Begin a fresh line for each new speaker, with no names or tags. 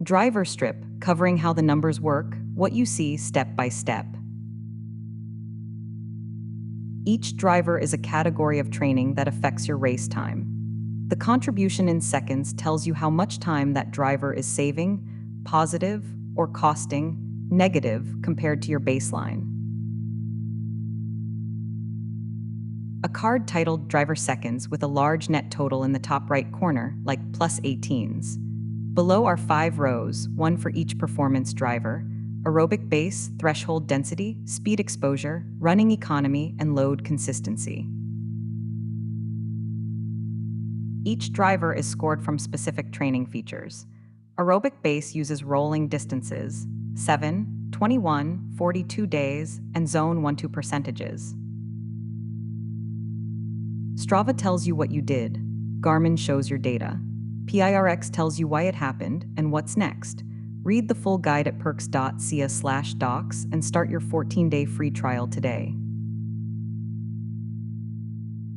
Driver strip, covering how the numbers work, what you see step by step. Each driver is a category of training that affects your race time. The contribution in seconds tells you how much time that driver is saving, positive, or costing, negative compared to your baseline. A card titled Driver Seconds with a large net total in the top right corner, like plus 18s. Below are 5 rows, one for each performance driver: aerobic base, threshold density, speed exposure, running economy, and load consistency. Each driver is scored from specific training features. Aerobic base uses rolling distances, 7, 21, 42 days, and zone 1-2 percentages. Strava tells you what you did. Garmin shows your data. PIRX tells you why it happened and what's next. Read the full guide at pirx.ca/docs and start your 14-day free trial today.